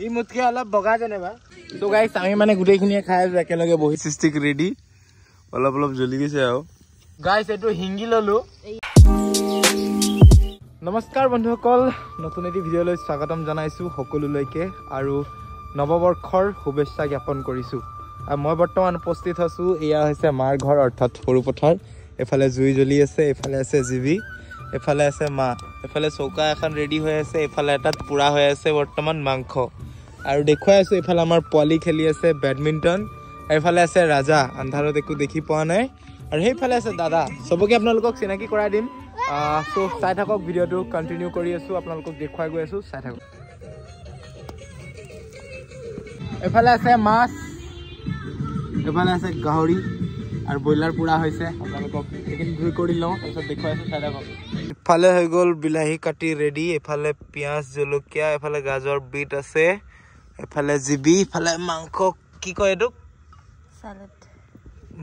ই মুতকে অলপ বগা যেনেবা তো গাইস আমি মানে গুটেইখিনিয়ে খাই আছো একেলগে বহি সিস্টিক ৰেডি অলপ অলপ জ্বলি গৈছে আৰু গাইস এটো হিংগি ললো নমস্কাৰ বন্ধুসকল নতুন এটি ভিডিঅ'লৈ স্বাগতম জনাইছো সকলোলৈকে আৰু নৱবৰ্ষৰ শুভেচ্ছা জ্ঞাপন কৰিছো মই বৰ্তমান উপস্থিত আছো এয়া হৈছে মাৰ ঘৰ অৰ্থাৎ সৰুপথাৰ এফালে জুই জ্বলি আছে এফালে আছে জিবি এফালে আছে মা এফালে চৌকা এখন ৰেডি হৈ আছে এফালে এটাত পুৰা হৈ আছে বৰ্তমান মাংস আৰু দেখুৱাই আছো এফালে আমাৰ পলি খেলি আছে বেডমিন্টন এফালে আছে ৰাজা আন্ধাৰত একো দেখি পোৱা নাই আৰু সেইফালে আছে দাদা সবকে আপোনালোকক চিনাকি কৰাই দিম সো চাই থাকক ভিডিঅ'টো কন্টিনিউ কৰি আছো আপোনালোকক দেখুৱাই গৈ আছো চাই থাকক এফালে আছে মাছ এফালে আছে গাহৰি আৰু বইলাৰ পুৰা হৈছে আপোনালোকক এইখিনি ধুই কৰি লওঁ তাৰপিছত দেখুৱাই আছো চাই থাকক এফালে হৈ গ'ল বিলাহী কাটি ৰেডি এফালে পিঁয়াজ জলকীয়া এফালে গাজৰ বিট আছে এফালে জিবি এফালে মাংস কি কয় এইটো সালাড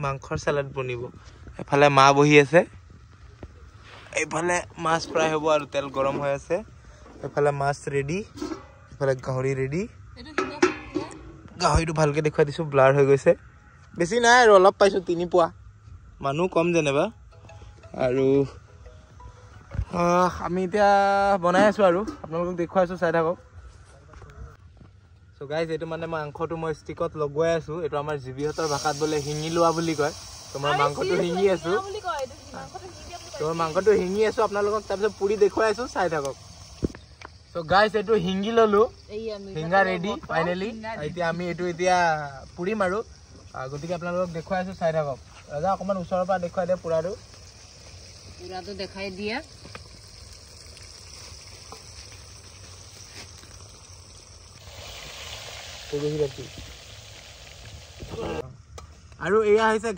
মাংসৰ সালাড বনিব এফালে মা বহি আছে এফালে মাছ ফ্ৰাই হ'ব আৰু তেল গৰম হৈ আছে এফালে মাছ ৰেডি এফালে গাহৰি ৰেডি গাহৰিটো ভালকে দেখুৱাই দিছো ব্লাৰ হৈ গৈছে বেছি নাই আৰু অলপ পাইছো 3 পোৱা মানুহ কম যেনেবা আৰু আমি এতিয়া বনাই আছো আৰু আপোনালোকক দেখুৱাই আছো চাই থাকক সো গাইস এটো মানে মাংসটো মই ষ্টিকত লগোৱাই আছো এটো আমাৰ জিবিহতৰ ভাষাত বলে হিঙি লোৱা বুলি কয় তো মই মাংসটো হিঙি আছো আপোনালোকক তাৰপিছত পুৰি দেখুৱাই আছো চাই থাকক সো গাইস এটো হিঙি ললো হিঙা ৰেডি ফাইনালি এতিয়া আমি এটো এতিয়া পুৰি মাৰো গতিকে আপোনালোকক দেখুৱাই আছো চাই থাকক ৰাজা অকমান ওচৰৰ পৰা দেখুৱাই দে পুৰাটো দেখাই দিয়া আৰু এয়া হৈছে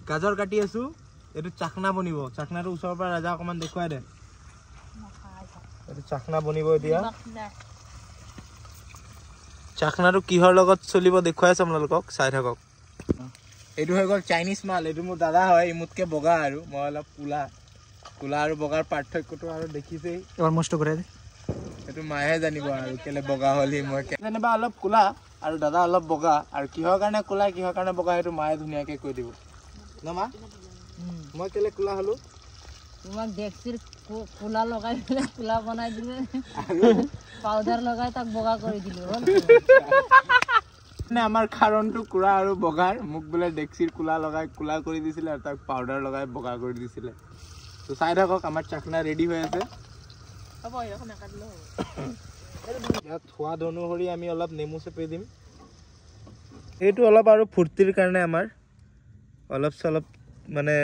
গাজৰ কাটি আছো এটো চাখনা বনিব চাখনাটো ওচৰৰ পৰা ৰাজা অকমান দেখুৱাই দে এটো চাখনা বনিব এতিয়া চাখনাটো কিহৰ লগত চলিব দেখুৱাই আছো আপোনালোকক চাই থাকক এটো হৈ গ'ল চাইনিজ মাল এটো মোৰ দাদা হয় ইমুতকে বগা আৰু মই অলপ কুলা আৰু বগাৰ পাৰ্থক্যটো আৰু দেখিছেই অলমোষ্ট কৰে দে এটো মায়ে জানিব আৰু কেলে বগা হলি মই যেনেবা অলপ কুলা আৰু দাদা অলপ বগা আৰু কিহৰ কাৰণে কুলা কিহৰ কাৰণে বগা হেতু মায়ে ধুনিয়াকে কৈ দিব না মা মই কেলে কুলা হলো তোমাক দেখছিৰ কুলা লগাই কুলা বনাই দিলে পাউডাৰ লগাই তাক বগা কৰি দিলো মানে আমাৰ কাৰণটো কুৰা আৰু বগাৰ মুখ বলে দেখছিৰ কুলা লগাই কুলা কৰি দিছিল আৰু তাক পাউডাৰ লগাই বগা কৰি দিছিল তো চাই থাকক আমাৰ চাখনা ৰেডি হৈ আছে হ'ব এখন কাটিলো হ'ব ইয়াত সোৱাদ অনুসৰি আমি অলপ নেমু চেপি দিম এইটো অলপ আৰু ফুৰ্তিৰ কাৰণে আমাৰ অলপ চলপ মানে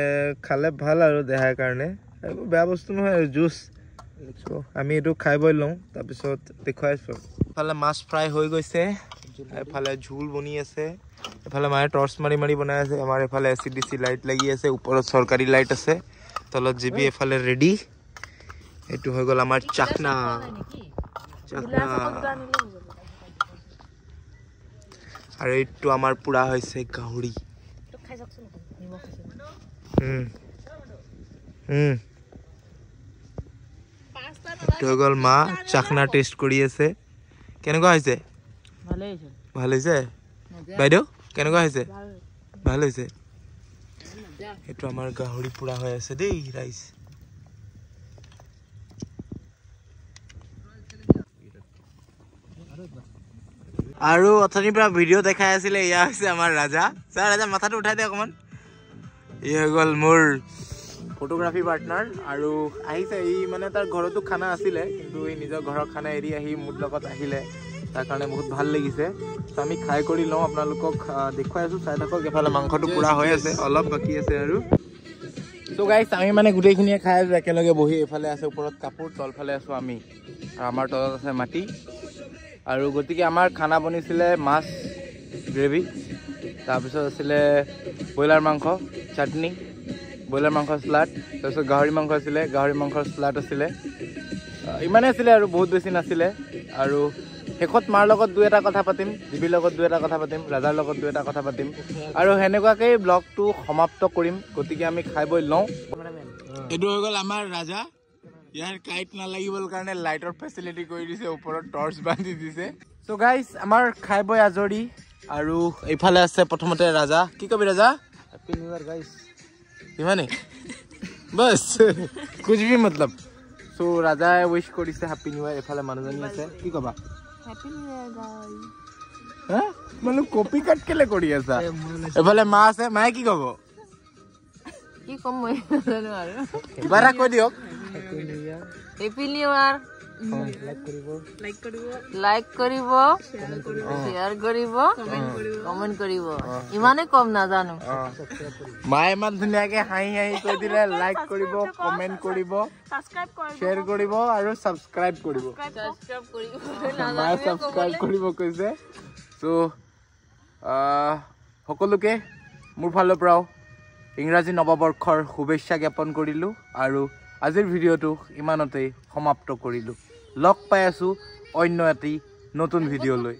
খালে ভাল আৰু দেহাৰ কাৰণে এইবোৰ বেয়া বস্তু নহয় আৰু জুচ আমি এইটো খাই বই লওঁ তাৰপিছত দেখুৱাইছো এফালে মাছ ফ্ৰাই হৈ গৈছে এফালে ঝোল বনি আছে এফালে মায়ে টৰ্চ মাৰি বনাই আছে আমাৰ এফালে এচিডিসি লাইট লাগি আছে ওপৰত চৰকাৰী লাইট আছে তলত জিবি এফালে ৰেডি এইটো হৈ গ'ল আমাৰ চাখনা আৰু এইটো আমাৰ পুৰা হৈছে গাহৰি এইটো হৈ গ'ল মা চাখনা টেষ্ট কৰি আছে কেনেকুৱা হৈছে ভাল হৈছে বাইদেউ কেনেকুৱা হৈছে ভাল হৈছে এইটো আমাৰ গাহৰি পুৰা হৈ আছে দেই ৰাইজ আৰু অথনিৰ পৰা ভিডিঅ' দেখাই আছিলে এয়া হৈছে আমাৰ ৰাজা ছাৰ ৰাজা মাথাটো উঠাই দে অকমান ই হৈ গ'ল মোৰ ফটোগ্ৰাফি পাৰ্টনাৰ আৰু আহিছে ই মানে তাৰ ঘৰতো খানা আছিলে কিন্তু ই নিজৰ ঘৰৰ খানা এৰি আহি মোৰ লগত আহিলে তাৰ কাৰণে বহুত ভাল লাগিছে তো আমি খাই কৰি লওঁ আপোনালোকক দেখুৱাই আছো চাই থাকক এফালে মাংসটো পুৰা হৈ আছে অলপ বাকী আছে আৰু তো গাইছ আমি মানে গোটেইখিনিয়ে খাই আছো একেলগে বহি এফালে আছে ওপৰত কাপোৰ তলফালে আছো আমি আৰু আমাৰ তলত আছে মাটি আৰু গতিকে আমাৰ খানা বনিছিলে মাছ গ্ৰেভি তাৰপিছত আছিলে ব্ৰইলাৰ মাংস চাটনি ব্ৰইলাৰ মাংস স্লাড তাৰপিছত গাহৰি মাংস আছিলে গাহৰি মাংসৰ স্লাড আছিলে ইমানে আছিলে আৰু বহুত বেছি নাছিলে আৰু শেষত মাৰ লগত দুই এটা কথা পাতিম জিবিৰ লগত দুই এটা কথা পাতিম ৰাজাৰ লগত দুই এটা কথা পাতিম আৰু হেনেকুৱাকৈ ব্লগটো সমাপ্ত কৰিম গতিকে আমি খাই বই লওঁ এইটো হৈ গ'ল আমাৰ ৰাজা ইয়াৰ কাইট নালাগিবৰ কাৰণে লাইটৰ ফেচিলিটি কৰি দিছে ওপৰত টৰ্চ বান্ধি দিছে So guys, আমাৰ খাই বৈ আজৰি আৰু এইফালে আছে প্ৰথমতে ৰাজা কি কবি ৰাজা हैप्पी न्यू ईयर गाइस ইমানেই বস कुछ भी मतलब so ৰাজাই উইশ কৰিছে হ্যাপি নিউ ইয়াৰ এফালে মানুহজনী আছে কি কবা হ্যাপি নিউ ইয়াৰ গাইস হ্যাঁ মানে কপি কাট কেলে কৰি আছা এফালে মা আছে মায়ে কি কব কি কম মই জানো আৰু বাৰা কৈ দিয়ক হ্যাপি নিউ ইয়াৰ লাইক কৰিব শেয়াৰ কৰিব কমেন্ট কৰিব ইমানে কম নাজানো মায়ে ইমান ধুনীয়াকে হাঁহি হাঁহি কৈ দিলে লাইক কৰিব কমেন্ট কৰিব শ্বেয়াৰ কৰিব আৰু সাবস্ক্ৰাইব কৰিব মায়ে সাবস্ক্ৰাইব কৰিব কৈছে সো সকলোকে মোৰ ফালৰ পৰাও ইংৰাজী নৱবৰ্ষৰ শুভেচ্ছা জ্ঞাপন কৰিলো আৰু আজিৰ ভিডিঅ'টো ইমানতেই সমাপ্ত কৰিলো লগ পাই আছো অন্য এটি নতুন ভিডিঅ'লৈ